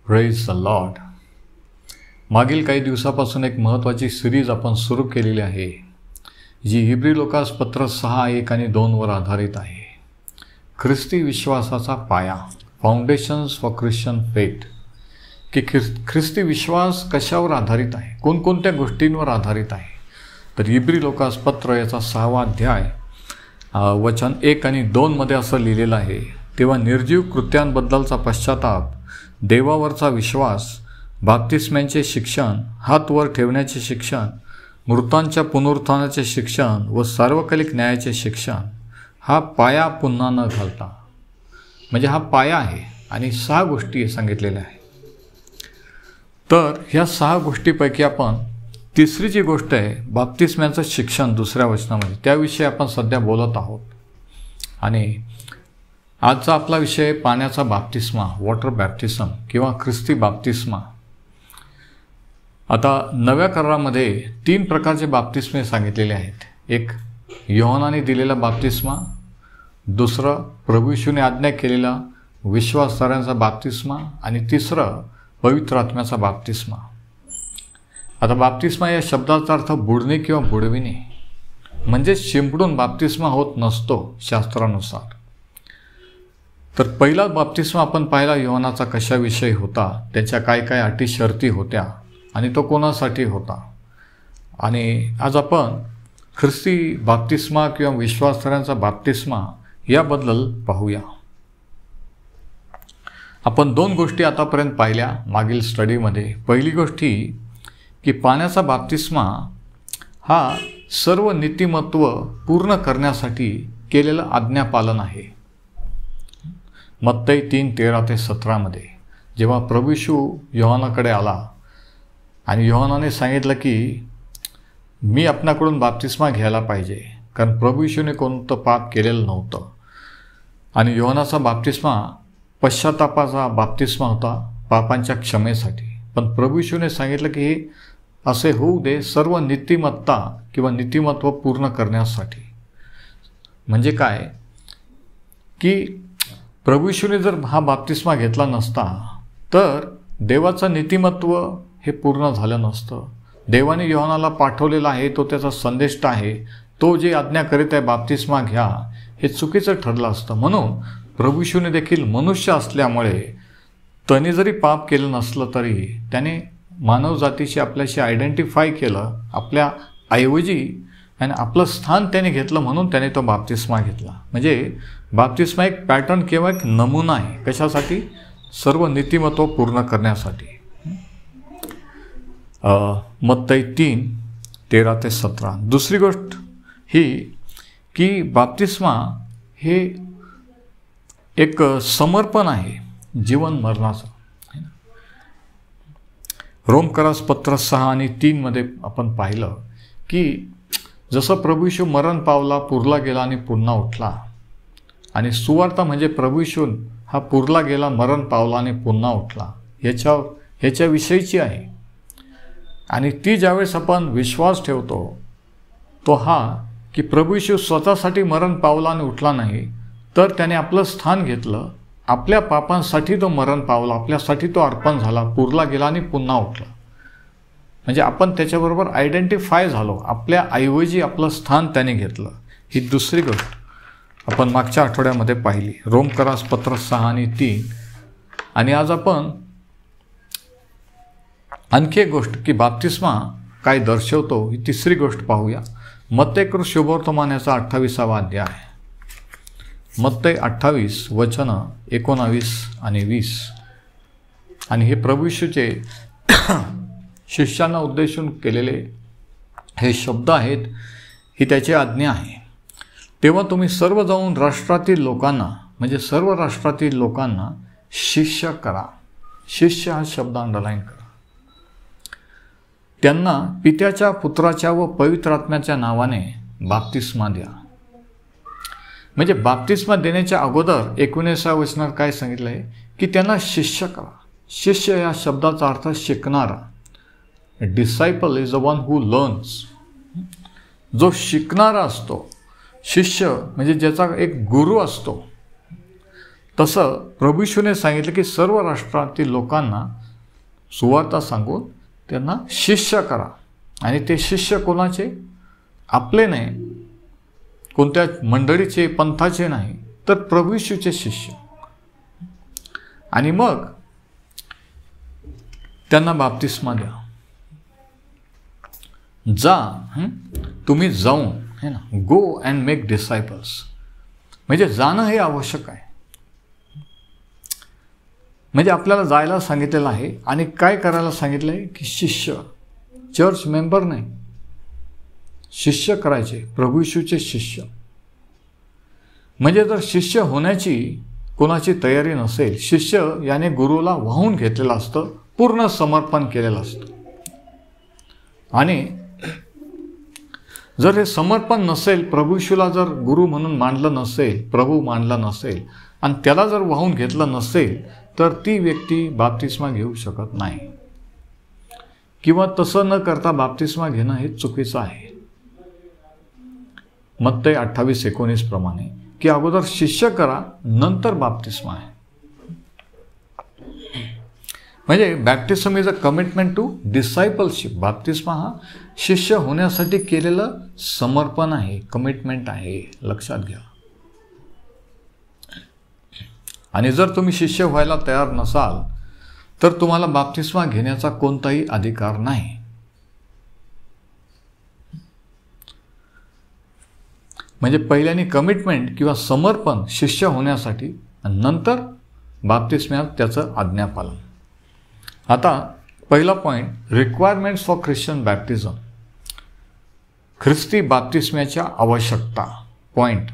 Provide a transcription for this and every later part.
Praise the Lord. मागील काही दिवसापासून एक महत्त्वाची सिरीज आपण सुरू केलेली आहे, जी इब्री लोकास पत्र 6:1 आणि 2 वर आधारित आहे. ख्रिस्ती विश्वासाचा पाया, फाउंडेशन्स फॉर ख्रिश्चन फेथ. की ख्रिस्ती विश्वास कशावर आधारित आहे, कोणकोणत्या गोष्टींवर आधारित आहे. तर इब्री लोकास पत्र याचा 6वा अध्याय वचन 1 आणि 2 मध्ये असं लिहिलेलं आहे. तेव्हा निर्जीव कृत्यांबद्दलचा पश्चाताप, देवावरचा विश्वास, बाप्तिस्म्यांचे शिक्षण, हात वर ठेवण्याचे शिक्षण, मृतांच्या पुनरुत्थानाचे शिक्षण व सार्वकालिक न्यायाचे शिक्षण, हा पाया पुन्हा न घालता. म्हणजे हा पाया आहे आणि 6 गोष्टी सांगितलेल्या आहेत. तर ह्या 6 गोष्टीपैकी आपण तिसरी जी गोष्ट आहे, बाप्तिस्म्याचं शिक्षण, दुसऱ्या वचनामध्ये त्याविषयी आपण सध्या बोलत आहोत. आणि आजचा आपला विषय पाण्याचा बाप्तिस्मा, वॉटर बॅप्टिझम किंवा ख्रिस्ती बाप्तिस्मा. आता नव्या करारामध्ये 3 प्रकारचे बाप्तिस्मे सांगितलेले आहेत. एक योहानाने दिलेला बाप्तिस्मा, दुसरं प्रभू येशूने आज्ञा केलेला विश्वासधाऱ्यांचा बाप्तिस्मा आणि तिसरं पवित्र आत्म्याचा बाप्तिस्मा. आता बाप्तिस्मा या शब्दाचा अर्थ बुडणे किंवा बुडविणे, म्हणजे शिंपडून बाप्तिस्मा होत नसतो शास्त्रानुसार. तर पहिला बाप्तिस्मा आपण पाहिला योहानाचा कशाविषयी होता, त्याच्या काय काय अटी शर्ती होत्या आणि तो कोणासाठी होता. आणि आज आपण ख्रिस्ती बाप्तिस्मा किंवा विश्वासधाऱ्यांचा बाप्तिस्मा याबद्दल पाहूया. आपण 2 गोष्टी आतापर्यंत पाहिल्या मागील स्टडीमध्ये. पहिली गोष्ट ही की पाण्याचा बाप्तिस्मा हा सर्व नीतिमत्व पूर्ण करण्यासाठी केलेलं आज्ञापालन आहे. मत्तई 3:13-17 मध्ये जेव्हा प्रभू येशू योहानाकडे आला आणि योहानाने सांगितलं की मी आपणाकडून बाप्तिस्मा घ्यायला पाहिजे, कारण प्रभू येशूने कोणतं पाप केलेलं नव्हतं. आणि योहानाचा बाप्तिस्मा पश्चातापाचा बाप्तिस्मा होता, पापांच्या क्षमेसाठी. पण प्रभू येशूने सांगितलं की हे असे होऊ दे सर्व नीतिमत्ता किंवा नीतिमत्व पूर्ण करण्यासाठी. म्हणजे काय की प्रभू येशूने जर हा बाप्तिस्मा घेतला नसता तर देवाचं नीतिमत्व हे पूर्ण झालं नसतं. देवाने योहानाला पाठवलेला आहे, तो त्याचा संदेष्टा आहे, तो जे आज्ञा करीत आहे बाप्तिस्मा घ्या, हे चुकीचं ठरलं असतं. म्हणून प्रभू येशूने देखील मनुष्य असल्यामुळे त्याने जरी पाप केलं नसलं तरी त्याने मानवजातीशी आपल्याशी आयडेंटिफाय केलं, आपल्या ऐवजी आणि आपलं स्थान त्याने घेतलं, म्हणून त्याने तो बाप्तिस्मा घेतला. म्हणजे बाप्तिस्मा एक पॅटर्न किंवा एक नमुना आहे. कशासाठी? सर्व नीतिमत्व पूर्ण करण्यासाठी. मत्तई 3:13-17. दुसरी गोष्ट ही की बाप्तिस्मा हे एक समर्पण आहे जीवन मरणाचं. रोमकरास पत्र 6 आणि 3 मध्ये आपण पाहिलं की जसं प्रभू येशू मरण पावला, पुरला गेला आणि पुन्हा उठला. आणि सुवार्ता म्हणजे प्रभू येशू हा पुरला गेला, मरण पावला आणि पुन्हा उठला ह्याच्याविषयीची आहे. आणि ती ज्यावेळेस आपण विश्वास ठेवतो तो हा की प्रभू येशू स्वतःसाठी मरण पावला आणि उठला नाही, तर त्याने आपलं स्थान घेतलं, आपल्या पापांसाठी तो मरण पावला, आपल्यासाठी तो अर्पण झाला, पुरला गेला आणि पुन्हा उठला. म्हणजे आपण त्याच्याबरोबर आयडेंटिफाय झालो, आपल्या ऐवजी आपलं स्थान त्याने घेतलं. ही दुसरी गोष्ट आपण मागच्या आठवड्यामध्ये पाहिली, रोमकरास पत्र 6 आणि 3. आणि आज आपण आणखी एक गोष्ट की बाप्तिस्मा काय दर्शवतो, ही तिसरी गोष्ट पाहूया. मत्तई शुभवर्तमानाचा 28वा अध्याय, मत्तई 28 वचनं 19 आणि 20. आणि हे प्रभू येशूचे शिष्यांना उद्देशून केलेले हे शब्द आहेत, ही त्याची आज्ञा आहे. तेव्हा तुम्ही सर्व जाऊन राष्ट्रातील लोकांना, म्हणजे सर्व राष्ट्रातील लोकांना शिष्य करा. शिष्य हा शब्द अंडरलाईन करा. त्यांना पित्याच्या, पुत्राच्या व पवित्र आत्म्याच्या नावाने बाप्तिस्मा द्या. म्हणजे बाप्तिस्मा देण्याच्या अगोदर 19व्या वचनात काय सांगितलं आहे की त्यांना शिष्य करा. शिष्य या शब्दाचा अर्थ शिकणारा. Disciple is the one who learns. जो शिकणारा असतो. शिष्य म्हणजे ज्याचा एक गुरु असतो. तसं प्रभू येशूने सांगितलं की सर्व राष्ट्रातील लोकांना सुवार्ता सांगून त्यांना शिष्य करा. आणि ते शिष्य कोणाचे? आपले नाही, कोणत्या मंडळीचे, पंथाचे नाही, तर प्रभू येशूचे शिष्य. आणि मग त्यांना बाप्तिस्मा द्या. तुम्ही जाऊन है ना, गो अँड मेक डिसायपल्स. म्हणजे जाणं हे आवश्यक आहे. म्हणजे आपल्याला जायला सांगितलेलं आहे आणि काय करायला सांगितलं आहे की शिष्य, चर्च मेंबर नाही, शिष्य करायचे, प्रभू येशूचे शिष्य. म्हणजे जर शिष्य होण्याची कोणाची तयारी नसेल, शिष्य याने गुरुला वाहून घेतलेलं असतं, पूर्ण समर्पण केलेलं असतं. आणि जर हे समर्पण नसेल, प्रभू येशूला जर गुरु म्हणून मानलं नसेल, प्रभू मानला नसेल आणि त्याला जर वाहून घेतलं नसेल, तर ती व्यक्ती बाप्तिस्मा घेऊ शकत नाही. किंवा तसं न करता बाप्तिस्मा घेणं हे चुकीचं आहे. मत्तई 28:19 प्रमाणे की अगोदर शिष्य करा, नंतर बाप्तिस्मा आहे. म्हणजे बॅप्टिझम इज अ कमिटमेंट टू डिसायपलशिप. बाप्तिस्मा हा शिष्य होण्यासाठी केलेलं समर्पण आहे, कमिटमेंट आहे, लक्षात घ्या. आणि जर तुम्ही शिष्य व्हायला तयार नसाल तर तुम्हाला बाप्तिस्मा घेण्याचा कोणताही अधिकार नाही. म्हणजे पहिल्याने कमिटमेंट किंवा समर्पण शिष्य होण्यासाठी आणि नंतर बाप्तिस्म्यात त्याचं आज्ञापालन. आता पहिला पॉईंट, रिक्वायरमेंट्स फॉर ख्रिश्चन बॅप्टिझम. ख्रिस्ती बाप्तिस्म्याच्या आवश्यकता. पॉईंट,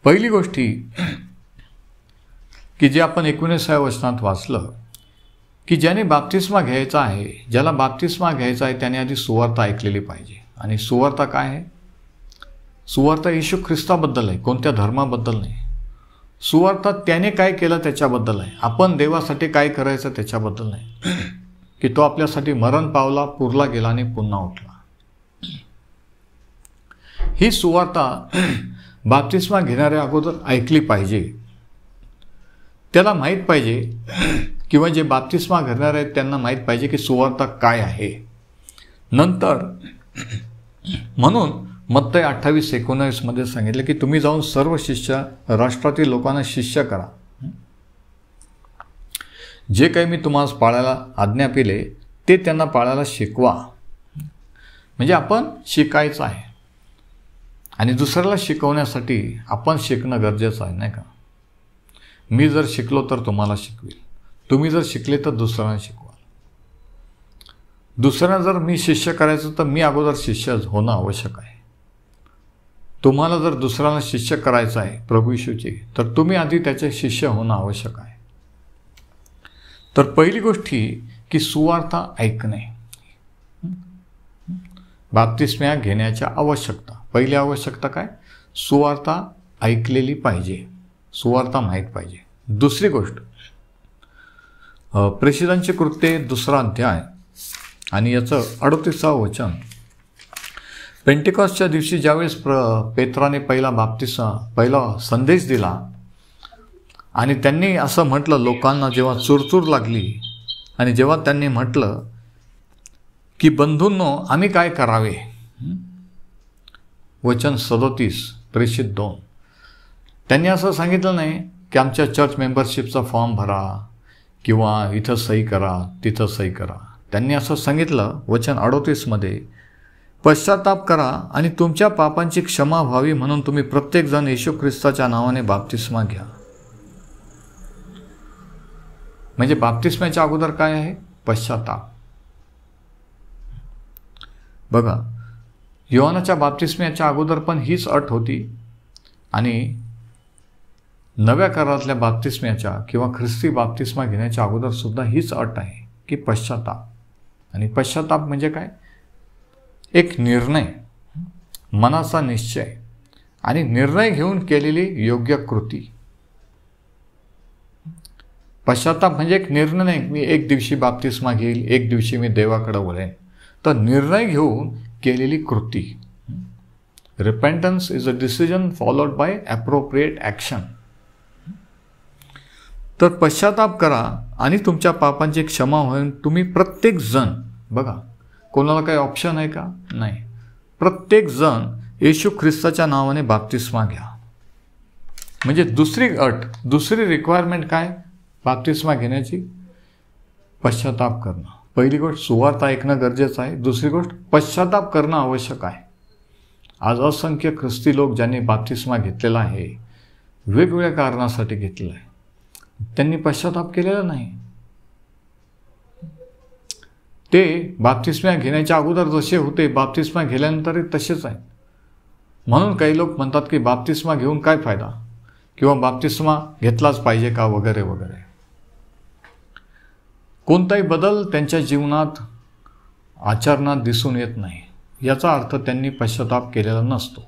पहिली गोष्टी की जे आपण 19व्या वचनात वाचलं की ज्याने बाप्तिस्मा घ्यायचा आहे, ज्याला बाप्तिस्मा घ्यायचा आहे त्याने आधी सुवार्ता ऐकलेली पाहिजे. आणि सुवार्ता काय आहे? सुवार्ता येशू ख्रिस्ताबद्दल आहे, कोणत्या धर्माबद्दल नाही. सुवार्ता त्याने काय केलं त्याच्याबद्दल आहे, आपण देवासाठी काय करायचं त्याच्याबद्दल नाही. की तो आपल्यासाठी मरण पावला, पुरला गेला आणि पुन्हा उठला. ही सुवार्ता बाप्तिस्मा घेणाऱ्या अगोदर ऐकली पाहिजे. त्याला माहीत पाहिजे किंवा जे बाप्तिस्मा घेणार आहेत त्यांना माहीत पाहिजे की सुवार्ता काय आहे. नंतर म्हणून मत्तई 28:19 मध्ये सांगितलं की तुम्ही जाऊन सर्व शिष्य राष्ट्रातील लोकांना शिष्य करा. जे काही मी तुम्हाला पाळायला आज्ञा केले ते त्यांना पाळायला शिकवा. म्हणजे आपण शिकायचं आहे आणि दुसऱ्याला शिकवण्यासाठी आपण शिकणं गरजेचं आहे, नाही का? मी जर शिकलो तर तुम्हाला शिकवेल, तुम्ही जर शिकले तर दुसऱ्यांना शिकवाल. दुसऱ्यांना जर मी शिष्य करायचं तर मी अगोदर शिष्य होणं आवश्यक आहे. तुम्हाला जर दुसऱ्यांना शिष्य करायचं आहे प्रभू येशूचे, तर तुम्ही आधी त्याचे शिष्य होणं आवश्यक आहे. तर पहिली गोष्ट ही की सुवार्ता ऐकणे. बाप्तिस्मा घेण्याच्या आवश्यकता. पहिली आवश्यकता काय? सुवार्ता ऐकलेली पाहिजे, सुवार्ता माहीत पाहिजे. दुसरी गोष्ट, प्रेषितांची कृत्ये 2 अध्याय आणि याचं 38 वचन. पेंटिकॉस्टच्या दिवशी ज्यावेळेस पेत्राने पहिला संदेश दिला आणि त्यांनी असं म्हटलं, लोकांना जेव्हा चुरचूर लागली आणि जेव्हा त्यांनी म्हटलं की बंधूंनो आम्ही काय करावे, वचन 37 प्रेषित 2. त्यांनी असं सांगितलं नाही की आमच्या चर्च मेंबरशिपचा फॉर्म भरा किंवा इथं सही करा, तिथं सही करा. त्यांनी असं सांगितलं वचन 38 मध्ये, पश्चाताप करा आणि तुमच्या पापांची क्षमा व्हावी म्हणून तुम्ही प्रत्येकजण येशू ख्रिस्ताच्या नावाने बाप्तिस्मा घ्या. म्हणजे बाप्तिस्म्याच्या अगोदर काय आहे? पश्चाताप. बघा, योहानाच्या बाप्तिस्म्याच्या अगोदर पण हीच अट होती आणि नव्या करारातल्या बाप्तिस्म्याच्या किंवा ख्रिस्ती बाप्तिस्मा घेण्याच्या अगोदर सुद्धा हीच अट आहे की पश्चाताप. आणि पश्चाताप म्हणजे काय? एक निर्णय, मनाचा निश्चय आणि निर्णय घेऊन केलेली योग्य कृती. पश्चाताप म्हणजे एक निर्णय नाही, मी एक दिवशी बाप्तिस्मा घेईल, एक दिवशी मी देवाकडे वळेन. तर निर्णय घेऊन केलेली कृती. Repentance is a decision followed by appropriate action. तर पश्चाताप करा आणि तुमच्या पापांची क्षमा होईल. तुम्ही प्रत्येक जण, बघा कोणाला काही ऑप्शन आहे का? नाही. प्रत्येक जण येशू ख्रिस्ताच्या नावाने बाप्तिस्मा घ्या. म्हणजे दुसरी अट, दुसरी रिक्वायरमेंट काय बाप्तिस्मा घेण्याची? पश्चाताप करणं. पहिली गोष्ट सुवार्ता ऐकणं गरजेचं आहे. दुसरी गोष्ट पश्चाताप करणं आवश्यक आहे. आज असंख्य ख्रिस्ती लोक ज्यांनी बाप्तिस्मा घेतलेला आहे, वेगवेगळ्या कारणासाठी घेतलेला आहे, त्यांनी पश्चाताप केलेला नाही. ते बाप्तिस्मा घेण्याच्या अगोदर जसे होते बाप्तिस्मा घेतल्यानंतर तसेच आहेत. म्हणून काही लोक म्हणतात की बाप्तिस्मा घेऊन काय फायदा, किंवा बाप्तिस्मा घेतलाच पाहिजे का, वगैरे वगैरे. कोणताही बदल त्यांच्या जीवनात आचरणात दिसून येत नाही. याचा अर्थ त्यांनी पश्चाताप केलेला नसतो.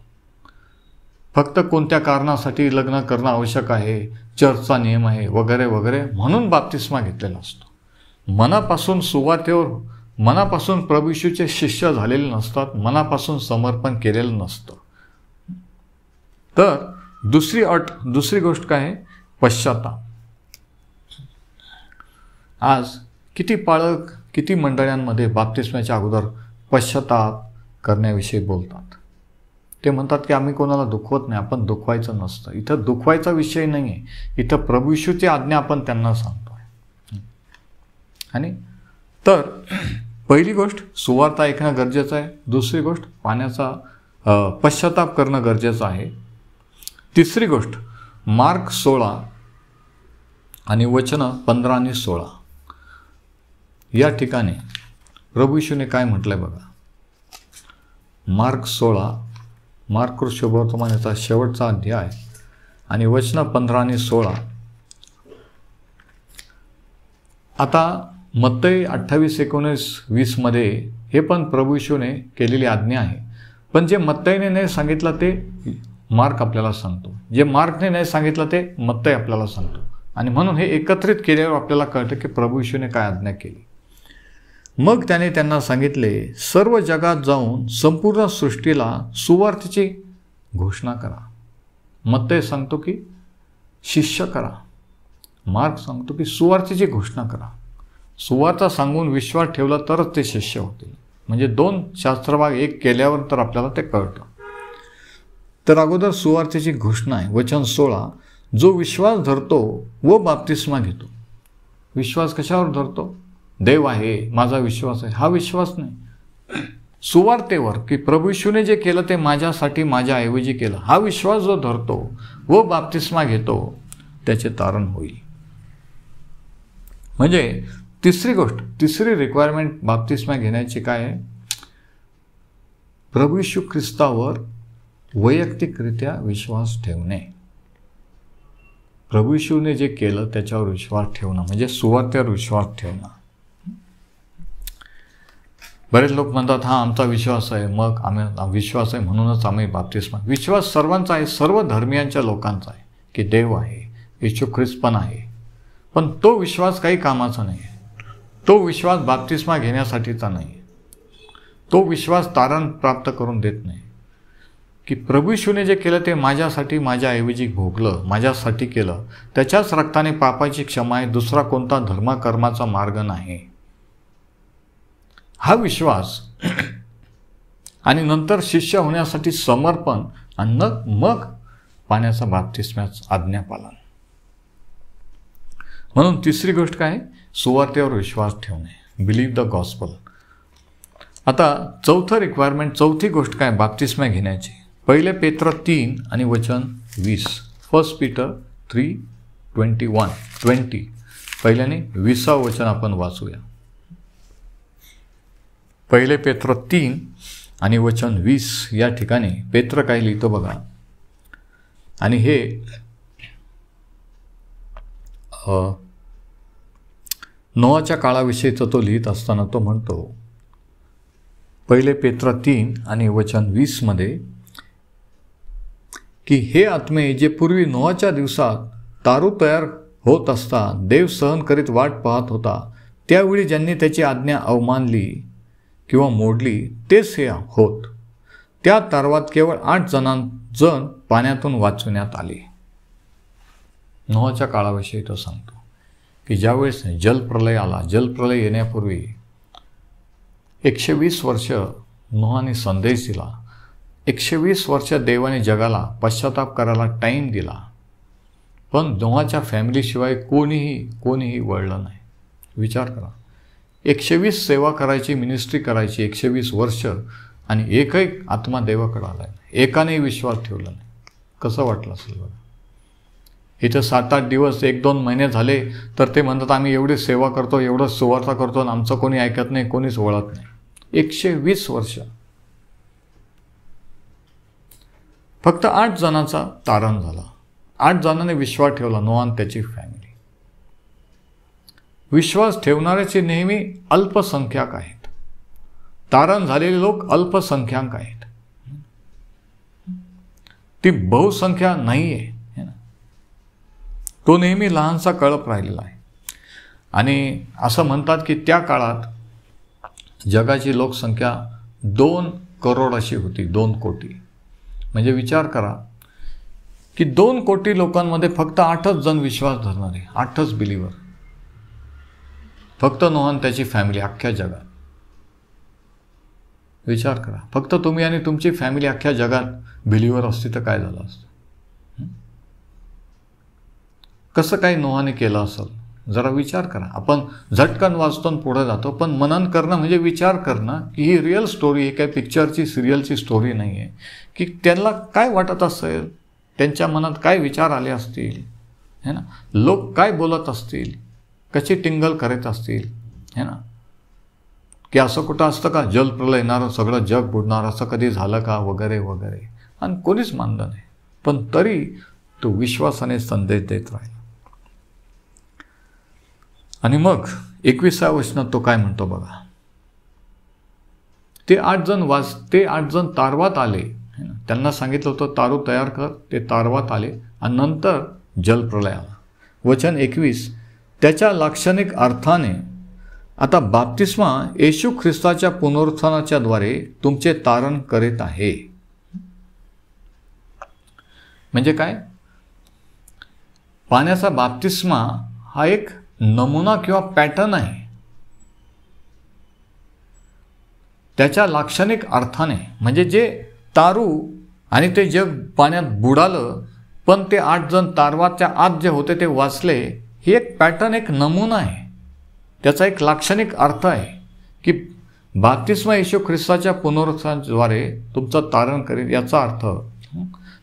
फक्त कोणत्या कारणासाठी लग्न करणं आवश्यक आहे, चर्चचा नियम आहे, वगैरे वगैरे म्हणून बाप्तिस्मा घेतलेला असतो. मनापासून सुवार्तेवर, मनापासून प्रभू येशूचे शिष्य झालेले नसतात, मनापासून समर्पण केलेलं नसतं. तर दुसरी अट, दुसरी गोष्ट काय आहे? पश्चाताप. आज किती पालक, किती मंडळांमध्ये बाप्तिस्म्याच्या अगोदर पश्चाताप करण्याविषयी बोलतात. ते म्हणतात की आम्ही कोणाला दुखवत नाही, आपण दुखवायचं नसतं. इथं दुखवायचा विषय नाही आहे, इथं प्रभू येशूची आज्ञा आपण त्यांना सांगतो आहे. आणि तर पहिली गोष्ट सुवार्ता ऐकणं गरजेचं आहे. दुसरी गोष्ट पाण्याचा पश्चाताप करणं गरजेचं आहे. तिसरी गोष्ट मार्क 16 आणि वचनं 15 आणि 16 या ठिकाणी प्रभू येशूने काय म्हटलंय बघा. मार्क 16, मार्क शुभवर्तमानाचा शेवटचा अध्याय आणि वचनं 15 आणि 16. आता मत्तई 28, 19, 20 मध्ये हे पण प्रभू येशूने केलेली आज्ञा आहे. पण जे मत्तईने नाही सांगितलं ते मार्क आपल्याला सांगतो, जे मार्कने नाही सांगितलं ते मत्तई आपल्याला सांगतो. आणि म्हणून हे एकत्रित केल्यावर आपल्याला कळतं की प्रभू येशूने काय आज्ञा केली. मग त्याने त्यांना सांगितले, सर्व जगात जाऊन संपूर्ण सृष्टीला सुवार्तेची घोषणा करा. मत्तई सांगतो की शिष्य करा, मार्क सांगतो की सुवार्तेची घोषणा करा. सुवार्ता सांगून विश्वास ठेवला तरच ते शिष्य होतील. म्हणजे दोन शास्त्रभाग एक केल्यावर तर आपल्याला ते कळतं. तर अगोदर सुवार्तेची घोषणा आहे. वचन 16, जो विश्वास धरतो व बाप्तिस्मा घेतो. विश्वास कशावर धरतो? देव आहे, माझा विश्वास आहे, हा विश्वास नाही. सुवार्तेवर की प्रभू येशूने जे केलं ते माझ्यासाठी, माझ्याऐवजी केलं, हा विश्वास जो धरतो व बाप्तिस्मा घेतो त्याचे तारण होईल. म्हणजे तिसरी गोष्ट, तिसरी रिक्वायरमेंट बाप्तिस्मा घेण्याची काय आहे? प्रभू येशू ख्रिस्तावर वैयक्तिकरित्या विश्वास ठेवणे. प्रभू येशूने जे केलं त्याच्यावर विश्वास ठेवणं म्हणजे सुवार्तेवर विश्वास ठेवणं. बरेच लोक म्हणतात हा आमचा विश्वास आहे, मग आम्ही विश्वास आहे म्हणूनच आम्ही बाप्तिस्मा. विश्वास सर्वांचा आहे, सर्व धर्मियांच्या लोकांचा आहे की देव आहे, येशू ख्रिस्त पण आहे. पण तो विश्वास काही कामाचा नाही आहे. तो विश्वास बाप्तिस्मा घेण्यासाठीचा नाही. तो विश्वास तारण प्राप्त करून देत नाही. की प्रभू येशूने जे केलं ते माझ्यासाठी, माझ्याऐवजी भोगलं, माझ्यासाठी केलं, त्याच्याच रक्ताने पापाची क्षमा आहे, दुसरा कोणता धर्मकर्माचा मार्ग नाही, हा विश्वास. आणि नंतर शिष्य होण्यासाठी समर्पण आणि मग पाण्याचा बाप्तिस्म्याचा आज्ञापालन. म्हणून तिसरी गोष्ट काय? सुवार्तेवर विश्वास ठेवणे, बिलीव्ह द गॉस्पल. आता चौथं रिक्वायरमेंट, चौथी गोष्ट काय बाप्तिस्मा घेण्याची? 1 पेत्र 3 आणि वचन 20. 1 Peter 3:21-20. पहिल्याने 20व वचन आपण वाचूया. 1 पेत्र 3 आणि वचन 20 या ठिकाणी पेत्र काय लिहितो बघा. आणि हे नोआच्या काळाविषयीचं तो लिहित असताना तो म्हणतो 1 पेत्र 3 आणि वचन 20 मध्ये की हे आत्मे जे पूर्वी नोआच्या दिवसात तारू तयार होत असता देव सहन करीत वाट पाहत होता, त्यावेळी ज्यांनी त्याची आज्ञा अवमानली किंवा मोडली तेच हे होत. त्या तारवात केवळ 8 जण पाण्यातून वाचवण्यात आले. नोहाच्या काळाविषयी तो सांगतो की ज्यावेळेस जलप्रलय आला, जलप्रलय येण्यापूर्वी 120 वर्ष नोहाने संदेश दिला. 120 वर्ष देवाने जगाला पश्चाताप करायला टाईम दिला, पण नोहाच्या फॅमिलीशिवाय कोणीही वळलं नाही. विचार करा, 120 सेवा करायची, मिनिस्ट्री करायची 120 वर्ष, आणि एकही आत्मा देवाकडे आला नाही, एकानेही विश्वास ठेवला नाही. कसं वाटलं असेल बघा. इथं 7-8 दिवस 1-2 महिने झाले तर ते म्हणतात आम्ही एवढी सेवा करतो, एवढं सुवार्ता करतो आणि आमचं कोणी ऐकत नाही, कोणीच वळत नाही. 120 वर्ष. फक्त 8 जणांचा तारण झाला. 8 जणांनी विश्वास ठेवला, नोहा आणि त्याची फॅमिली. विश्वास ठेवणाऱ्याचे नेहमी अल्पसंख्याक आहेत. तारण झालेले लोक अल्पसंख्याक आहेत. ती बहुसंख्या नाही आहे. तो नेहमी लहानसा कळप राहिलेला आहे. आणि असं म्हणतात की त्या काळात जगाची लोकसंख्या 2 करोड अशी होती, 2 कोटी. म्हणजे विचार करा की 2 कोटी लोकांमध्ये फक्त 8च जण विश्वास धरणारे, 8च बिलीवर. फक्त नोहा आणि त्याची फॅमिली अख्ख्या जगात. विचार करा, फक्त तुम्ही आणि तुमची फॅमिली अख्ख्या जगात बिलीवर असती तर काय झालं असतं. कसं काही नोहाने केलं असेल जरा विचार करा. आपण झटकन वाचतो आणि पुढे जातो, पण मनन करणं म्हणजे विचार करणं की ही रिअल स्टोरी आहे, काही पिक्चरची सिरियलची स्टोरी नाही आहे. की त्यांना काय वाटत असेल, त्यांच्या मनात काय विचार आले असतील, है ना, लोक काय बोलत असतील, कशी टिंगल करत असतील, है ना, की असं कुठं असतं का, जलप्रलय येणारं, सगळं जग बुडणार, असं कधी झालं का, वगैरे वगैरे. आणि कोणीच मानलं नाही, पण तरी तो विश्वासाने संदेश देत राहिला. आणि मग 21व्या वचनात तो काय म्हणतो बघा. ते 8 जण तारवात आले. त्यांना सांगितलं होतं तारू तयार कर, ते तारवात आले आणि नंतर जलप्रलय आला. वचन 21, त्याच्या लाक्षणिक अर्थाने आता बाप्तिस्मा येशू ख्रिस्ताच्या पुनरुत्थानाच्या द्वारे तुमचे तारण करीत आहे. म्हणजे काय, पाण्याचा बाप्तिस्मा हा एक नमुना किंवा पॅटर्न आहे. त्याच्या लाक्षणिक अर्थाने म्हणजे जे तारू आणि ते जग पाण्यात बुडालं, पण ते 8 जण तारवाच्या आत जे होते ते वाचले, ही एक पॅटर्न, एक नमुना आहे. त्याचा एक लाक्षणिक अर्थ आहे की बाप्तिस्मा येशू ख्रिस्ताच्या पुनरुत्थानाद्वारे तुमचं तारण करेल. याचा अर्थ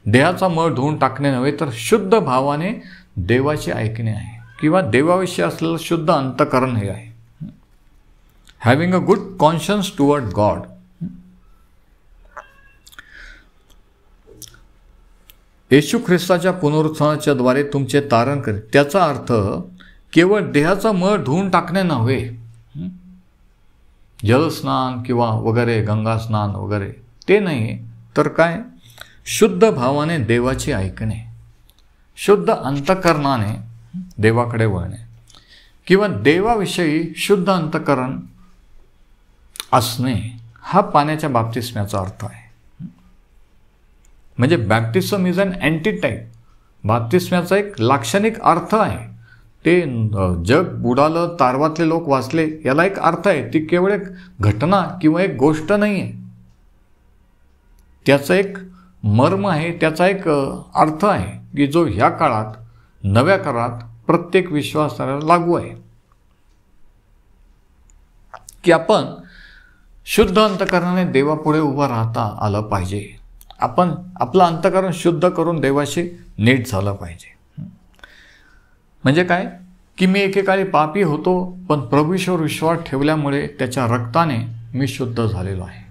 देहाचा मळ धुवून टाकणे नव्हे, तर शुद्ध भावाने देवाची ऐकणे आहे, किंवा देवाविषयी असलेलं शुद्ध अंतःकरण हे आहे. Having a good conscience toward God. Yeshu ख्रिस्ताच्या पुनरुत्थानाच्या द्वारे तुमचे तारण करेल. त्याचा अर्थ केवळ देहाचा मळ धुवून टाकणे नव्हे, जलस्नान किंवा वगैरे गंगा स्नान वगैरे ते नाही, तर काय, शुद्ध भावाने देवाची ऐकणे, शुद्ध अंतःकरणाने देवाकडे वळणे, किंवा देवाविषयी शुद्ध अंतःकरण असणे, हा पाण्याच्या बाप्तिस्म्याचा अर्थ आहे. म्हणजे बॅप्टिझम इज अन अँटीटाइप. बाप्तिस्म्याचा एक लाक्षणिक अर्थ आहे. ते जग बुडालं, तारवातले लोक वाचले, याला एक अर्थ आहे. ती केवळ एक घटना किंवा एक गोष्ट नाही आहे, त्याचं एक मर्म आहे, त्याचा एक अर्थ आहे की जो ह्या काळात, नव्या काळात प्रत्येक विश्वासाला लागू आहे. की आपण शुद्ध अंतःकरणाने देवापुढे उभं राहता आलं पाहिजे. आपण आपलं अंतःकरण शुद्ध करून देवाशी नीट झालं पाहिजे. म्हणजे काय की मी एकेकाळी पापी होतो, पण प्रभू ईश्वर विश्वास ठेवल्यामुळे त्याच्या रक्ताने मी शुद्ध झालेलो आहे.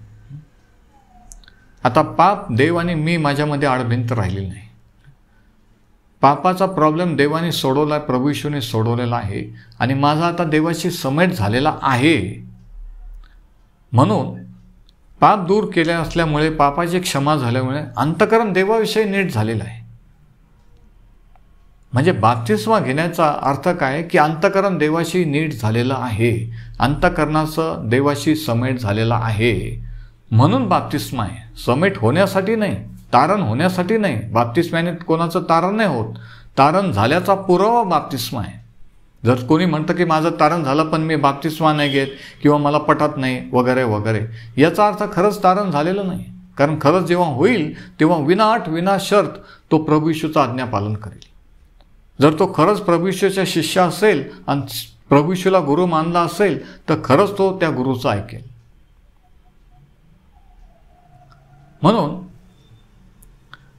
आता पाप, देव आणि मी माझ्यामध्ये आडभिंत राहिलेली नाही. पापाचा प्रॉब्लेम देवाने सोडवला, प्रभू ईश्वरने सोडवलेला आहे, आणि माझा आता देवाशी समेट झालेला आहे. म्हणून पाप दूर केले असल्यामुळे, पापाची क्षमा झाल्यामुळे अंतःकरण देवाविषयी नीट झालेलं आहे. म्हणजे बाप्तिस्मा घेण्याचा अर्थ काय की अंतःकरण देवाशी नीट झालेलं आहे, अंतःकरणाचं देवाशी समेट झालेलं आहे. म्हणून बाप्तिस्मा आहे, समेट होण्यासाठी नाही, तारण होण्यासाठी नाही. बाप्तिस्म्याने कोणाचं तारण नाही होत, तारण झाल्याचा पुरावा बाप्तिस्मा आहे. जर कोणी म्हणतं की माझं तारण झालं पण मी बाप्तिस्मा नाही घेत किंवा मला पटत नाही वगैरे वगैरे, याचा अर्थ खरंच तारण झालेलं नाही. कारण खरंच जेव्हा होईल तेव्हा विनाअट विनाशर्त तो प्रभू येशूचं आज्ञापालन करेल. जर तो खरंच प्रभू येशूचा शिष्य असेल आणि प्रभू येशूला गुरु मानला असेल तर खरंच तो त्या गुरुचं ऐकेल. म्हणून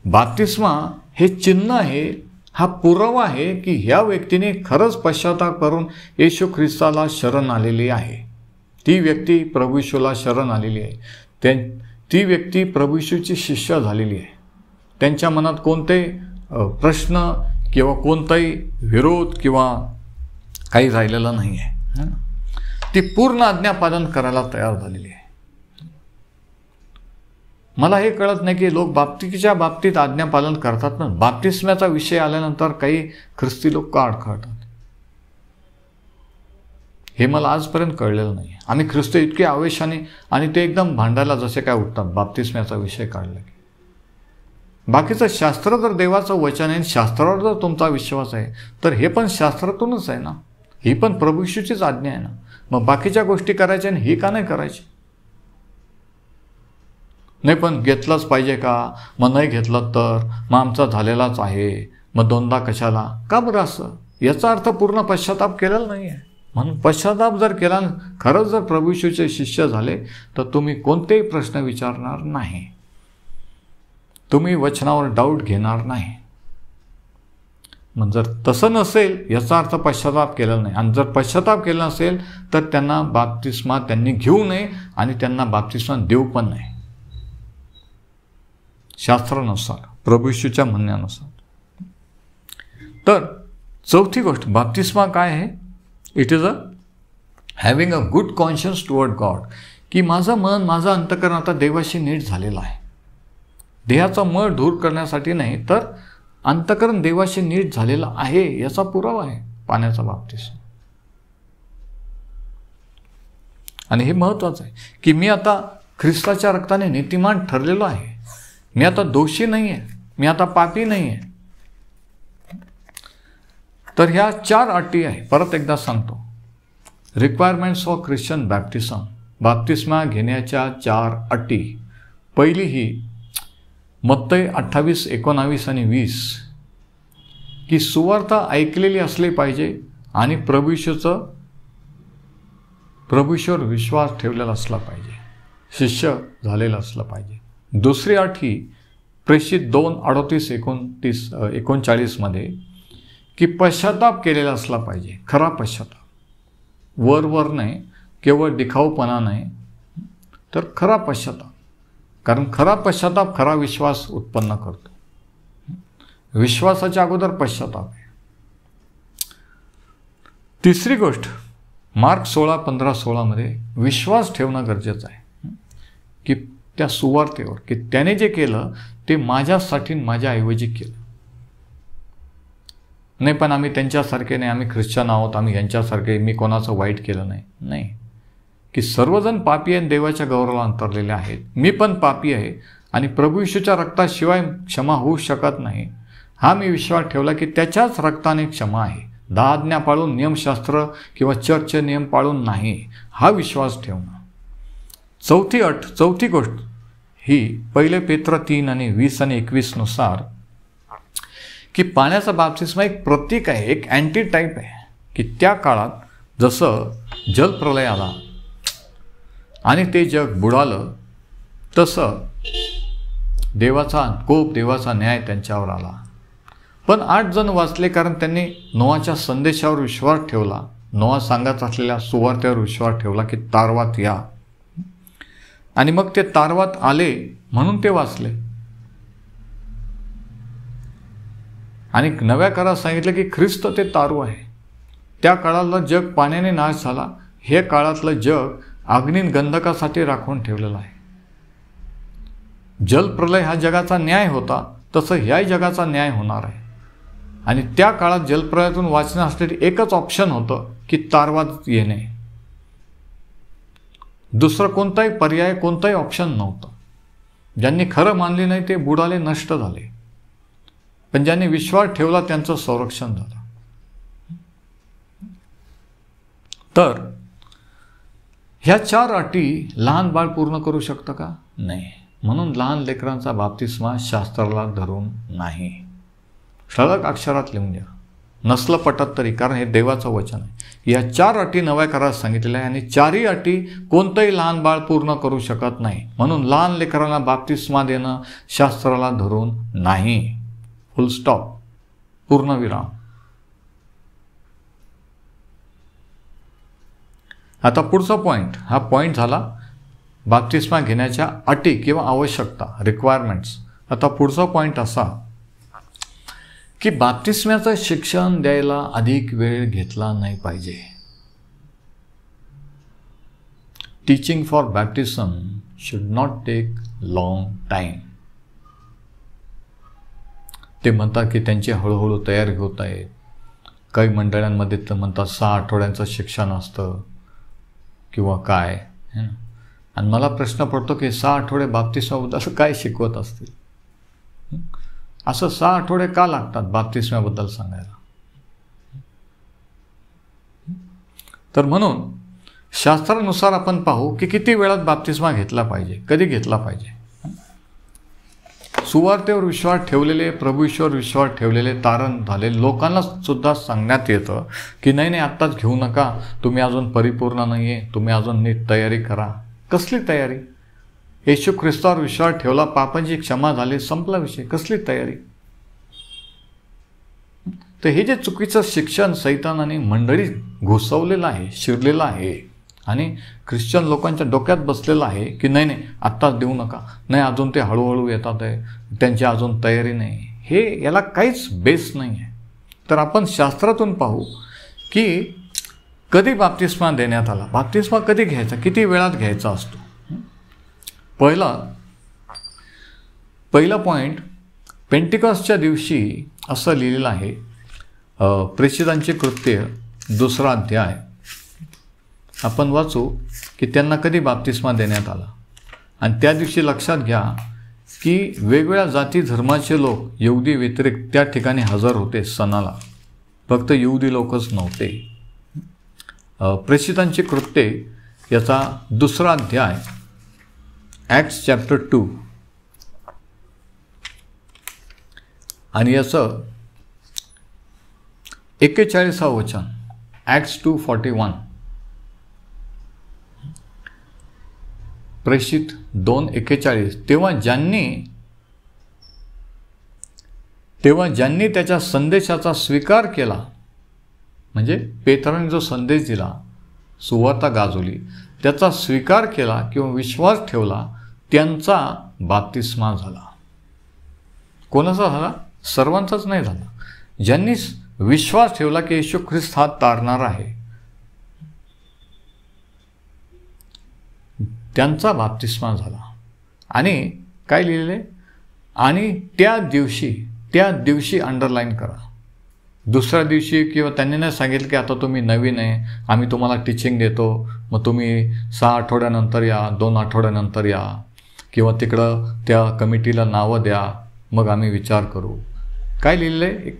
बाप्तिस्मा हे चिन्ह आहे, हा पुरावा आहे की ह्या व्यक्तीने खरंच पश्चाताप करून येशू ख्रिस्ताला शरण आलेली आहे. ती व्यक्ती प्रभू येशूला शरण आलेली आहे, ती व्यक्ती प्रभू येशूची शिष्य झालेली आहे. त्यांच्या मनात कोणते प्रश्न किंवा कोणताही विरोध किंवा काही राहिलेलं नाही आहे. ती पूर्ण आज्ञापालन करायला तयार झालेली आहे. मला हे कळत नाही की लोक बाप्तिस्माच्या बाबतीत आज्ञापालन करतात ना, बाप्तिस्म्याचा विषय आल्यानंतर काही ख्रिस्ती लोक का अडखळतात हे मला आजपर्यंत कळलेलं नाही. आम्ही ख्रिस्त इतके आवेशाने आणि ते एकदम भांडायला जसे काय उठतात बाप्तिस्म्याचा विषय काढला की. बाकीचं शास्त्र जर देवाचं वचन आहे, शास्त्रावर जर तुमचा विश्वास आहे तर हे पण शास्त्रातूनच आहे ना, ही पण प्रभू येशूचीच आज्ञा आहे ना. मग बाकीच्या गोष्टी करायच्या आणि ही का नाही करायची? नाही पण घेतलंच पाहिजे का, मग नाही घेतलं तर मग आमचा झालेलाच आहे, मग दोनदा कशाला, का बरं असं? याचा अर्थ पूर्ण पश्चाताप केलेला नाही आहे. म्हणून पश्चाताप जर केला, खरंच जर प्रभू येशूचे शिष्य झाले तर तुम्ही कोणतेही प्रश्न विचारणार नाही, तुम्ही वचनावर डाऊट घेणार नाही. मग जर तसं नसेल याचा अर्थ पश्चाताप केलेला नाही. आणि जर पश्चाताप केला नसेल तर त्यांना बाप्तिस्मा त्यांनी घेऊ नये आणि त्यांना बाप्तिस्मा देऊ पण नाही शास्त्रानुसार, प्रभू येशूच्या म्हणण्यानुसार. तर चौथी गोष्ट बाप्तिस्मा काय आहे? It is having a good conscience toward God, की माझं मन, माझं अंतःकरण आता देवाशी नीट झालेलं आहे. देहाचा मळ दूर करण्यासाठी नाही तर अंतःकरण देवाशी नीट झालेलं आहे याचा पुरावा आहे पाण्याचा बाप्तिस्मा. आणि हे महत्त्वाचं आहे की मी आता ख्रिस्ताच्या रक्ताने नीतिमान ठरलेलो आहे, मी आता दोषी नाही आहे, मी आता पापी नाही आहे. तर ह्या 4 अटी आहे. परत एकदा सांगतो, रिक्वायरमेंट्स ऑफ ख्रिश्चन बॅप्टिझम, बाप्तिस्मा घेण्याच्या 4 अटी. पहिली ही मत्तई 28, 19 आणि 20 की सुवार्ता ऐकलेली असली पाहिजे आणि प्रभू येशूवर विश्वास ठेवलेला असला पाहिजे, शिष्य झालेला असला पाहिजे. दुसरी अट ही प्रेषित 2:38-39 मध्ये की पश्चाताप केलेला असला पाहिजे, खरा पश्चाताप, वर नाही, केवळ दिखाऊपणा नाही तर खरा पश्चाताप. कारण खरा पश्चाताप खरा विश्वास उत्पन्न करतो. विश्वासाच्या अगोदर पश्चाताप आहे. तिसरी गोष्ट मार्क 16:15-16 मध्ये विश्वास ठेवणं गरजेचं आहे की त्या सुवार्तेवर, की त्याने जे केलं ते माझ्यासाठी माझ्याऐवजी केलं. नाही पण आम्ही त्यांच्यासारखे नाही, आम्ही ख्रिश्चन आहोत, आम्ही यांच्यासारखे, मी कोणाचं वाईट केलं नाही. नाही, की सर्वजण पापी आणि देवाच्या गौरवाला अंतरलेले आहेत. मी पण पापी आहे आणि प्रभू येशूच्या रक्ताशिवाय क्षमा होऊ शकत नाही, हा मी विश्वास ठेवला की त्याच्याच रक्ताने क्षमा आहे. 10 आज्ञा पाळून, नियमशास्त्र किंवा चर्चचे नियम पाळून नाही, हा विश्वास ठेवणं. चौथी गोष्ट ही 1 पेत्र 3:20-21 नुसार की पाण्याचा बाप्तिस्मा एक प्रतीक आहे, एक अँटीटाईप आहे. की त्या काळात जसं जलप्रलय आला आणि ते जग बुडालं तसं देवाचा कोप, देवाचा न्याय त्यांच्यावर आला. पण 8 जण वाचले कारण त्यांनी नोआच्या संदेशावर विश्वास ठेवला, नोआ सांगत असलेल्या सुवार्तेवर विश्वास ठेवला की तारवात या, आणि मग ते तारवात आले म्हणून ते वाचले. आणि नव्या करारात सांगितलं की ख्रिस्त ते तारू आहे. त्या काळातलं जग पाण्याने नाश झाला, हे काळातलं जग अग्नीन गंधकासाठी राखून ठेवलेलं आहे. जलप्रलय हा जगाचा न्याय होता, तसं ह्याही जगाचा न्याय होणार आहे. आणि त्या काळात जलप्रलयातून वाचण्यासाठी एकच ऑप्शन होतं की तारवात येणे. दुसरं कोणताही पर्याय, कोणताही ऑप्शन नव्हतं. ज्यांनी खरं मानले नाही ते बुडाले, नष्ट झाले. पण ज्यांनी विश्वास ठेवला त्यांचं संरक्षण झालं. तर ह्या 4 अटी लहान बाळ पूर्ण करू शकतं का? नाही. म्हणून लहान लेकरांचा बाप्तिस्मा शास्त्राला धरून नाही. ठळक अक्षरात लिहून घ्या, नसलं पटत तरी, कारण हे देवाचं वचन आहे. या 4 अटी नव्या करारात सांगितलेल्या आहे आणि 4ही अटी कोणतंही लहान बाळ पूर्ण करू शकत नाही. म्हणून लहान लेकरांना बाप्तिस्मा देणं शास्त्राला धरून नाही. फुल स्टॉप, पूर्णविराम. आता पुढचा पॉईंट, हा पॉईंट झाला बाप्तिस्मा घेण्याच्या अटी किंवा आवश्यकता, रिक्वायरमेंट्स. आता पुढचा पॉईंट असा की बाप्तिस्म्याचं शिक्षण द्यायला अधिक वेळ घेतला नाही पाहिजे. Teaching for baptism should not take long time. ते म्हणतात की त्यांची हळूहळू तयारी होत आहे. काही मंडळांमध्ये तर म्हणतात 6 आठवड्यांचं शिक्षण असतं किंवा काय. आणि मला प्रश्न पडतो की 6 आठवडे बाप्तिस्माबद्दल काय शिकवत असतील? असं 6 आठवडे का लागतात बाप्तिस्म्याबद्दल सांगायला? तर म्हणून शास्त्रानुसार आपण पाहू की किती वेळात बाप्तिस्मा घेतला पाहिजे, कधी घेतला पाहिजे. सुवार्तेवर विश्वास ठेवलेले, प्रभू ईश्वर विश्वास ठेवलेले, तारण झाले लोकांना सुद्धा सांगण्यात येतं की नाही नाही आत्ताच घेऊ नका, तुम्ही अजून परिपूर्ण नाही आहे, तुम्ही अजून नीट तयारी करा. कसली तयारी? येशू ख्रिस्तावर विश्वास ठेवला, पापांची क्षमा झाली, संपला विषय. कसली तयारी? तर हे जे चुकीचं शिक्षण सैतानाने मंडळी घुसवलेलं आहे, शिरलेलं आहे आणि ख्रिश्चन लोकांच्या डोक्यात बसलेलं आहे की नाही नाही आत्ताच देऊ नका, नाही अजून ते हळूहळू येतात आहे, त्यांची अजून तयारी नाही, हे याला काहीच बेस नाही आहे. तर आपण शास्त्रातून पाहू की कधी बाप्तिस्मा देण्यात आला, बाप्तिस्मा कधी घ्यायचा, किती वेळात घ्यायचा असतो. पहिला पॉईंट, पेंटिकॉस्टच्या दिवशी असं लिहिलेलं आहे. प्रेषितांची कृत्य 2 अध्याय आपण वाचू की त्यांना कधी बाप्तिस्मा देण्यात आला. आणि त्या दिवशी लक्षात घ्या की वेगवेगळ्या जाती धर्माचे लोक यहुदी व्यतिरिक्त त्या ठिकाणी हजर होते सणाला. फक्त यहुदी लोकच नव्हते. प्रेषितांची कृत्ये याचा 2 अध्याय, ॲक्ट्स चॅप्टर 2 आणि याचं 41 वचन, ॲक्ट्स 2:41. प्रेषित 2:41. तेव्हा ज्यांनी त्याच्या संदेशाचा स्वीकार केला, म्हणजे पेत्राने जो संदेश दिला, सुवार्ता गाजवली, त्याचा स्वीकार केला किंवा विश्वास ठेवला, त्यांचा बाप्तिस्मा झाला. कोणाचा झाला? सर्वांचाच नाही झाला. ज्यांनी विश्वास ठेवला की येशू ख्रिस्त हा तारणार आहे, त्यांचा बाप्तिस्मा झाला. आणि काय लिहिलेले? आणि त्या दिवशी अंडरलाईन करा. दुसऱ्या दिवशी किंवा त्यांनी नाही सांगितलं की आता तुम्ही नवीन आहे, आम्ही तुम्हाला टीचिंग देतो, मग तुम्ही 6 आठवड्यानंतर या, 2 आठवड्यानंतर या, किंवा तिकडं त्या कमिटीला नावं द्या, मग आम्ही विचार करू. काय लिहिलं आहे?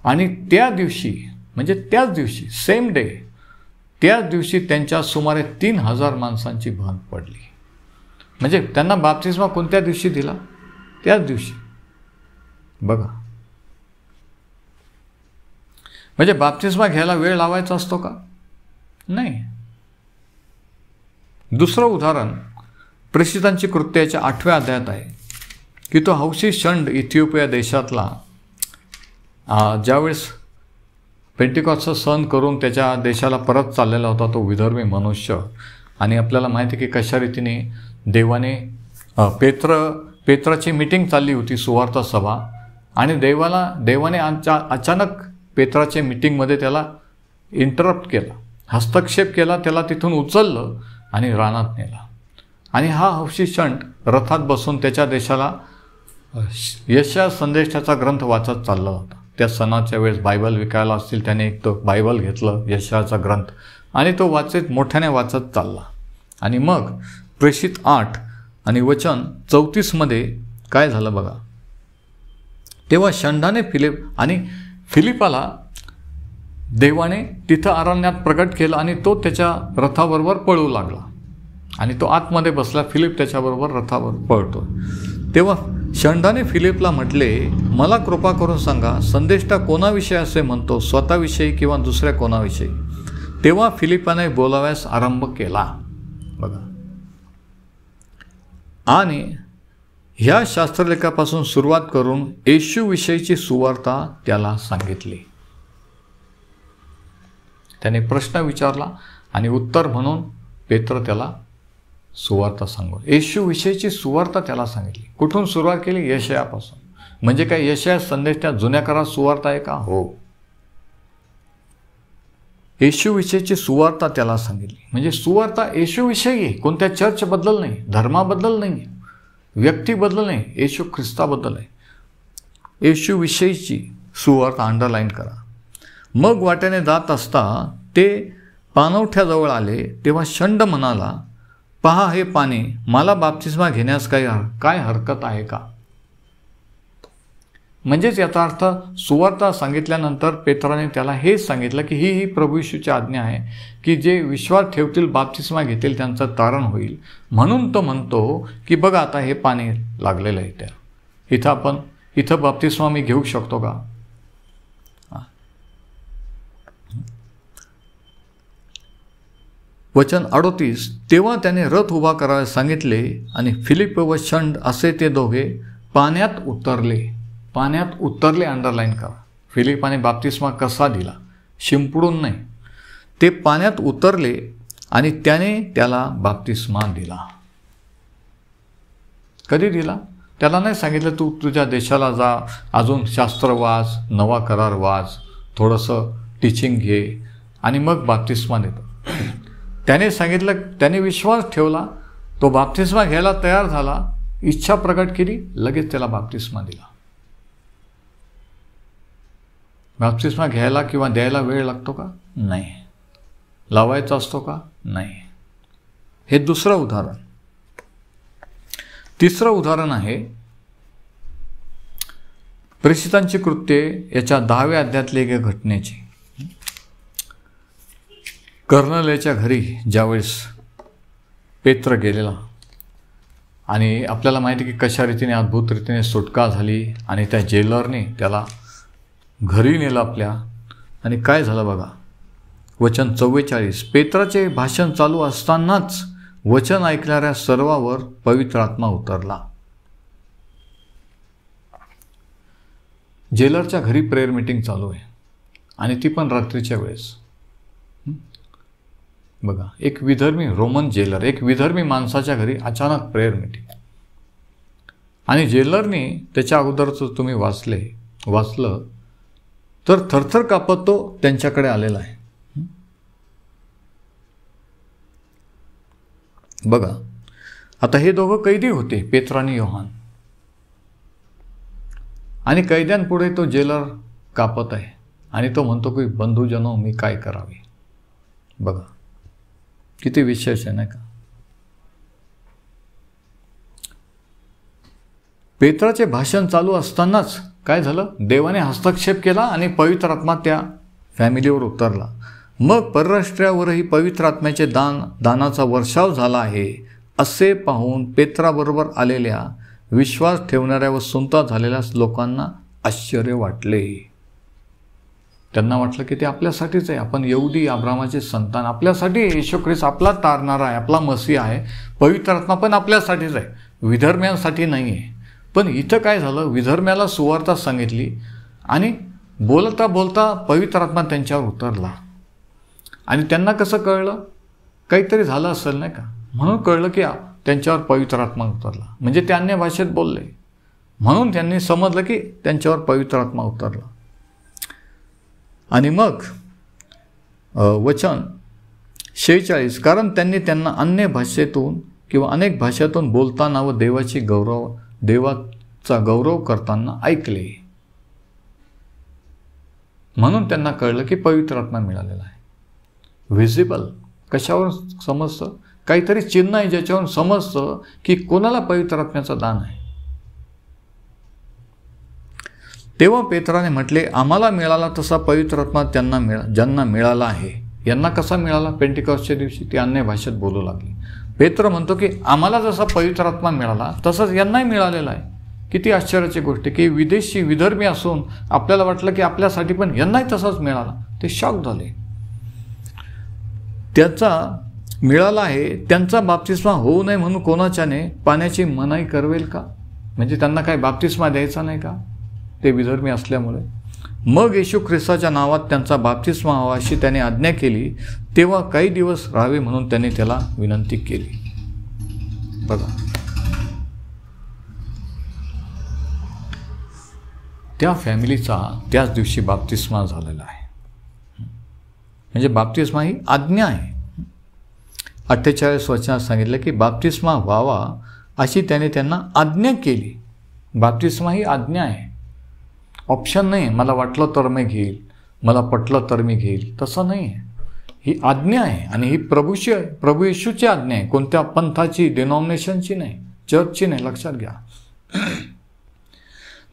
आणि त्या दिवशी, म्हणजे त्याच दिवशी, सेम डे, त्याच दिवशी त्यांच्या सुमारे 3000 माणसांची भर पडली. म्हणजे त्यांना बाप्तिस्मा कोणत्या दिवशी दिला? त्याच दिवशी. बघा, म्हणजे बाप्तिस्मा घ्यायला वेळ लावायचा असतो का? नाही. दुसरं उदाहरण प्रेषितांची कृत्याच्या 8व्या अध्यायात आहे की तो हौशी षंड इथिओपिया देशातला ज्यावेळेस पेंटिकॉस्टचा सण करून त्याच्या देशाला परत चाललेला होता तो विधर्मी मनुष्य. आणि आपल्याला माहिती आहे की कशा रीतीने देवाने पेत्राची मीटिंग चालली होती, सुवार्ता सभा, आणि देवाने अचानक पेत्राच्या मीटिंगमध्ये त्याला इंटरप्ट केला, हस्तक्षेप केला, त्याला तिथून उचललं आणि रानात नेला. आणि हा हौशी षंड रथात बसून त्याच्या देशाला यशाया संदेशाचा ग्रंथ वाचत चालला होता. त्या सणाच्या वेळेस बायबल विकायला असतील, त्याने एक तो बायबल घेतलं, यशायाचा ग्रंथ, आणि तो मोठ्याने वाचत चालला. आणि मग प्रेषित 8 आणि वचन 34 काय झालं बघा. तेव्हा षंडाने फिलिपाला देवाने तिथं अरण्यात प्रकट केलं आणि तो त्याच्या रथाबरोबर पळू लागला आणि तो आतमध्ये बसला. फिलिप त्याच्याबरोबर रथावर पळतो. तेव्हा षंडाने फिलिपला म्हटले, मला कृपा करून सांगा, संदेष्टा कोणाविषयी असे म्हणतो, स्वतःविषयी किंवा दुसऱ्या कोणाविषयी? तेव्हा फिलिपाने बोलाव्यास आरंभ केला बघा. आणि ह्या शास्त्रलेखापासून सुरुवात करून येशूविषयीची सुवार्ता त्याला सांगितली. त्याने प्रश्न विचारला आणि उत्तर म्हणून पेत्र त्याला सुवार्ता सांगू. येशूविषयीची सुवार्ता त्याला सांगितली. कुठून सुरुवात केली? यशायापासून. म्हणजे काय यशाया संदेश त्या जुन्या करारात सुवार्ता आहे का? हो. येशूविषयीची सुवार्ता त्याला सांगितली. म्हणजे सुवार्ता येशूविषयी आहे, कोणत्या चर्चबद्दल नाही, धर्माबद्दल नाही, व्यक्तीबद्दल नाही, येशू ख्रिस्ताबद्दल आहे. येशूविषयीची सुवार्ता अंडरलाईन करा. मग वाट्याने जात असता ते पाणवठ्याजवळ आले, तेव्हा षंड म्हणाला, पहा हे पाणी, मला बाप्तिस्मा घेण्यास काय हरकत आहे का? म्हणजेच याचा अर्थ सुवार्ता सांगितल्यानंतर पेत्राने त्याला हेच सांगितलं की ही प्रभू येशूची आज्ञा आहे की जे विश्वास ठेवतील, बाप्तिस्मा घेतील, त्यांचं तारण होईल. म्हणून तो म्हणतो की बघा आता हे पाणी लागलेलं आहे, त्या इथं बाप्तिस्मा मी घेऊ शकतो का? वचन 38, तेव्हा त्याने रथ उभा करायला सांगितले आणि फिलिप व षंड असे ते दोघे पाण्यात उतरले. पाण्यात उतरले अंडरलाईन करा. फिलिपाने बाप्तिस्मा कसा दिला? शिंपडून नाही. ते पाण्यात उतरले आणि त्याने त्याला बाप्तिस्मा दिला. कधी दिला? त्याला नाही सांगितलं तू तुझ्या देशाला जा, अजून शास्त्र वाच, नवा करार वाच, थोडंसं टीचिंग घे आणि मग बाप्तिस्मा देतो. त्याने सांगितलं, त्याने विश्वास ठेवला, तो बाप्तिस्मा घ्यायला तयार झाला, इच्छा प्रकट केली, लगेच त्याला बाप्तिस्मा दिला. बाप्तिस्मा घ्यायला किंवा द्यायला वेळ लागतो का? नाही. लावायचा असतो का? नाही. हे दुसरं उदाहरण. तिसरं उदाहरण आहे प्रेषितांची कृत्ये याच्या 10व्या अध्यायातल्या एका घटनेची. कर्नलेच्या घरी ज्यावेळेस पेत्र गेलेला आणि आपल्याला माहिती की कशा रीतीने अद्भुत रीतीने सुटका झाली आणि त्या जेलरने त्याला घरी नेलं आपल्या. आणि काय झालं बघा. वचन 44, पेत्राचे भाषण चालू असतानाच वचन ऐकणाऱ्या सर्वांवर पवित्र आत्मा उतरला. जेलरच्या घरी प्रेयर मीटिंग चालू आहे आणि ती पण रात्रीच्या वेळेस. बघा, एक विधर्मी रोमन जेलर, एक विधर्मी माणसाच्या घरी अचानक प्रेयर मीटिंग. आणि जेलरने त्याच्या अगोदरच तुम्ही वाचलं तर थरथर कापत तो त्यांच्याकडे आलेला आहे. बघा, आता हे दोघं कैदी होते, पेत्र आणि योहान. आणि कैद्यांपुढे तो जेलर कापत आहे आणि तो म्हणतो की बंधूजनो, मी काय करावे? बघा किती विशेष आहे नाही का. पेत्राचे भाषण चालू असतानाच काय झालं? देवाने हस्तक्षेप केला आणि पवित्र आत्मा त्या फॅमिलीवर उतरला. मग परराष्ट्रावरही पवित्र आत्म्याचे दानाचा वर्षाव झाला आहे असे पाहून पेत्राबरोबर आलेल्या विश्वास ठेवणाऱ्या व सुनता झालेल्या लोकांना आश्चर्य वाटले. त्यांना वाटलं की ते आपल्यासाठीच आहे. आपण यहुदी अब्रामाचे संतान, आपल्यासाठी येशू ख्रिस्त आपला तारणारा आहे, आपला मसीह आहे. पवित्र आत्मा पण आपल्यासाठीच आहे, विधर्म्यांसाठी नाही आहे. पण इथं काय झालं? विधर्म्याला सुवार्ता सांगितली आणि बोलता बोलता पवित्र आत्मा त्यांच्यावर उतरला. आणि त्यांना कसं कळलं? काहीतरी झालं असेल नाही का, म्हणून कळलं की त्यांच्यावर पवित्र आत्मा उतरला. म्हणजे ते अन्य भाषेत बोलले म्हणून त्यांनी समजलं की त्यांच्यावर पवित्र आत्मा उतरला. आणि मग वचन 46, कारण त्यांनी त्यांना अन्य भाषेतून किंवा अनेक भाषेतून बोलताना व देवाचा गौरव करताना ऐकले. म्हणून त्यांना कळलं की पवित्र आत्मा मिळालेला आहे. व्हिजिबल कशावर समजतं? काहीतरी चिन्ह आहे ज्याच्यावरून समजतं की कोणाला पवित्र आत्म्याचं दान आहे. तेव्हा पेत्राने म्हटले, आम्हाला मिळाला तसा पवित्र आत्मा ज्यांना मिळाला आहे. यांना कसा मिळाला? पेंटिकॉस्टच्या दिवशी ती अन्य भाषेत बोलू लागली. पेत्र म्हणतो की आम्हाला जसा पवित्र आत्मा मिळाला तसंच यांनाही मिळालेला आहे. किती आश्चर्याची गोष्ट की विदेशी विधर्मी असून आपल्याला वाटलं की आपल्यासाठी पण यांनाही तसाच मिळाला. ते शॉक झाले. त्याचा मिळाला आहे, त्यांचा बाप्तिस्मा होऊ नये म्हणून कोणाच्याने पाण्याची मनाई करवेल का? म्हणजे त्यांना काय बाप्तिस्मा द्यायचा नाही का ते विधर्मी असल्यामुळे? मग येशू ख्रिस्ताच्या नावात त्यांचा बाप्तिस्मा व्हावा अशी त्याने आज्ञा केली. तेव्हा काही दिवस राहावे म्हणून त्याने त्याला विनंती केली. बघा, त्या फॅमिलीचा त्याच दिवशी बाप्तिस्मा झालेला आहे. म्हणजे बाप्तिस्मा ही आज्ञा आहे. 48 वचनात सांगितलं की बाप्तिस्मा व्हावा अशी त्याने त्यांना आज्ञा केली. बाप्तिस्मा ही आज्ञा आहे, ऑप्शन नाही. मला वाटलं तर मी घेईल, मला पटलं तर मी घेईल, तसं नाही आहे. ही आज्ञा आहे आणि ही प्रभू येशूची आज्ञा आहे. कोणत्या पंथाची, डिनॉमिनेशनची नाही, चर्चची नाही. लक्षात घ्या.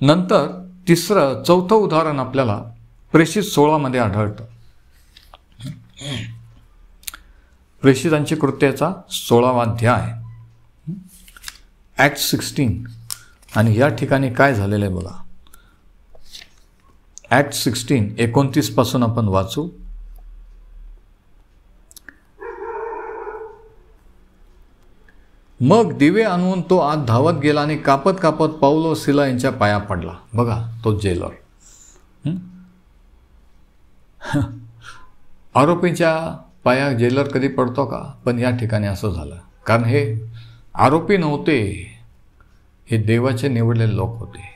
नंतर चौथं उदाहरण आपल्याला प्रेषित 16 आढळतं. प्रेषितांची कृत्याचा 16वा अध्याय, ॲक्ट 16. आणि या ठिकाणी काय झालेलं आहे बघा. ॲक्ट 16 29 पासून आपण वाचू. मग दिवे आणून तो आत धावत गेला आणि कापत कापत पाऊल व सिला यांच्या पाया पडला. बघा, तो जेलर. आरोपीच्या पाया जेलर कधी पडतो का? पण या ठिकाणी असं झालं. कारण हे आरोपी नव्हते, हे देवाचे निवडलेले लोक होते.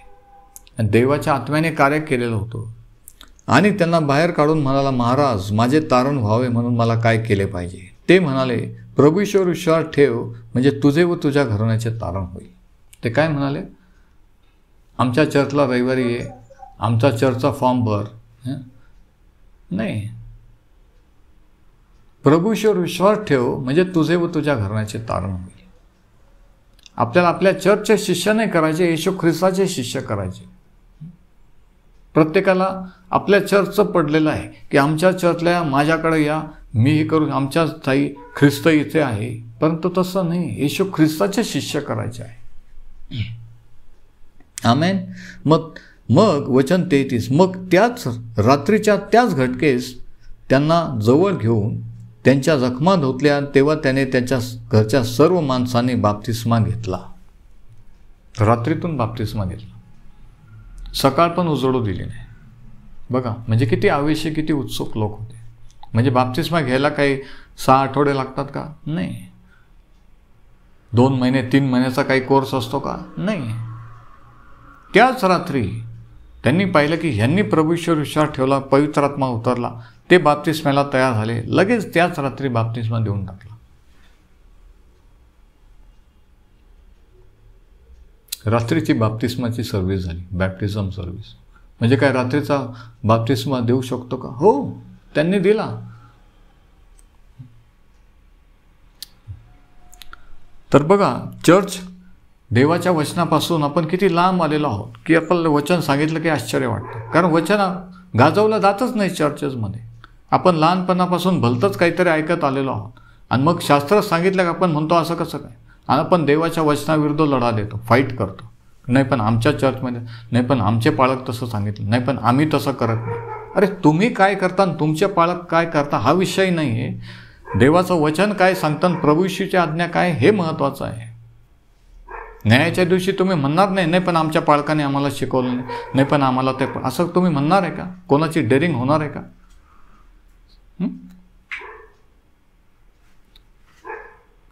आणि देवाच्या आत्म्याने कार्य केलेलं होतं. आणि त्यांना बाहेर काढून म्हणाला, महाराज, माझे तारण व्हावे म्हणून मला काय केले पाहिजे? ते म्हणाले, प्रभू ईश्वर विश्वास ठेव म्हणजे तुझे व तुझ्या घराण्याचे तारण होईल. ते काय म्हणाले? आमच्या चर्चला रविवारी ये, आमचा चर्चचा फॉर्म भर. नाही, प्रभू ईश्वर विश्वास ठेव म्हणजे तुझे व तुझ्या घराण्याचे तारण होईल. आपल्याला आपल्या चर्चचे शिष्य नाही करायचे, येशू ख्रिस्ताचे शिष्य करायचे. प्रत्येकाला आपल्या चर्चचं पडलेलं आहे की आमच्या चर्चला माझ्याकडे या, मी हे करू, आमच्या स्थायी ख्रिस्त इथे आहे. परंतु तसं नाही, येशू ख्रिस्ताचे शिष्य करायचे आहे. आमेन. मग वचन 33. मग त्याच रात्रीच्या त्याच घटकेस त्यांना जवळ घेऊन त्यांच्या जखमा धुतल्या. तेव्हा त्याने त्यांच्या घरच्या सर्व माणसांनी बाप्तिस्मा घेतला. रात्रीतून बाप्तिस्मा घेतला. सकाळ पण उजळू दिली नाही. बघा, म्हणजे किती आवेशी, किती उत्सुक लोक होते. म्हणजे बाप्तिस्मा घ्यायला काही 6 आठवडे लागतात का? नाही. 2 महिने 3 महिन्याचा काही कोर्स असतो का? नाही. त्याच रात्री त्यांनी पाहिलं की ह्यांनी प्रभू ईश्वर विश्वास ठेवला, पवित्र आत्मा उतरला, ते बाप्तिस्म्याला तयार झाले. लगेच त्याच रात्री बाप्तिस्मा देऊन टाकला. रात्रीची बाप्तिस्माची सर्व्हिस झाली, बॅप्टिझम सर्व्हिस. म्हणजे काय रात्रीचा बाप्तिस्मा देऊ शकतो का? हो, त्यांनी दिला. तर बघा, चर्च देवाच्या वचनापासून आपण किती लांब आलेलो आहोत की आपल्याला वचन सांगितलं की आश्चर्य वाटतं. कारण वचन गाजवलं जातच नाही चर्चेसमध्ये. आपण लहानपणापासून भलतंच काहीतरी ऐकत आलेलो आहोत आणि मग शास्त्र सांगितलं की आपण म्हणतो असं कसं काय? आणि आपण देवाच्या वचनाविरुद्ध लढा देतो, फाईट करतो. नाही पण आमच्या चर्चमध्ये, नाही पण आमचे पालक तसं सांगितलं, नाही पण आम्ही तसं करत नाही. अरे तुम्ही काय करता आणि तुमचे पालक काय करता हा विषय नाही आहे. देवाचं वचन काय सांगतं, प्रभू येशूची आज्ञा काय, हे महत्त्वाचं आहे. न्यायाच्या दिवशी तुम्ही म्हणणार नाही, नाही पण आमच्या पालकाने आम्हाला शिकवलं नाही, नाही पण आम्हाला ते, असं तुम्ही म्हणणार आहे का? कोणाची डेअरिंग होणार आहे का?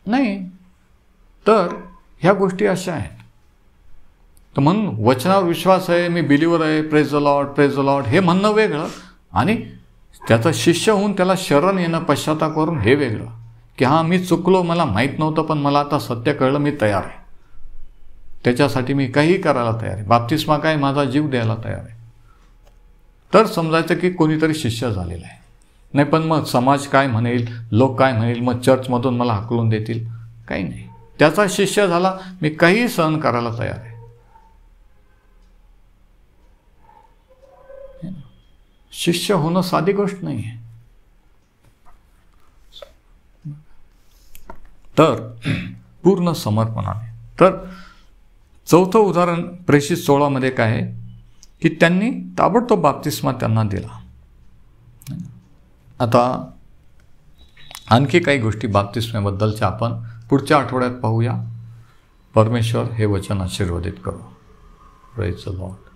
नाही. तर ह्या गोष्टी अशा आहेत. तर म्हणून वचनावर विश्वास आहे, मी बिलीवर आहे, praise the Lord, praise the Lord, हे म्हणणं वेगळं आणि त्याचा शिष्य होऊन त्याला शरण येणं, पश्चाताप करून, हे वेगळं. की हां मी चुकलो, मला माहीत नव्हतं, पण मला आता सत्य कळलं, मी तयार आहे, त्याच्यासाठी मी काहीही करायला तयार आहे, बाप्तिस्मा काय, माझा जीव द्यायला तयार आहे. तर समजायचं की कोणीतरी शिष्य झालेला आहे. नाही पण मग समाज काय म्हणेल, लोक काय म्हणेल, मग चर्चमधून मला हाकलून देतील, काही नाही. त्याचा शिष्य झाला, मी काही सहन करायला तयार आहे. शिष्य होणं साधी गोष्ट नाही आहे. तर पूर्ण समर्पणाने. तर चौथं उदाहरण प्रेषित 16 काय आहे की त्यांनी ताबडतोब बाप्तिस्मा त्यांना दिला. आता आणखी काही गोष्टी बाप्तिस्म्याबद्दलच्या आपण पुढच्या आठवड्यात पाहूया. परमेश्वर हे वचन आशीर्वादित करो. Praise the Lord.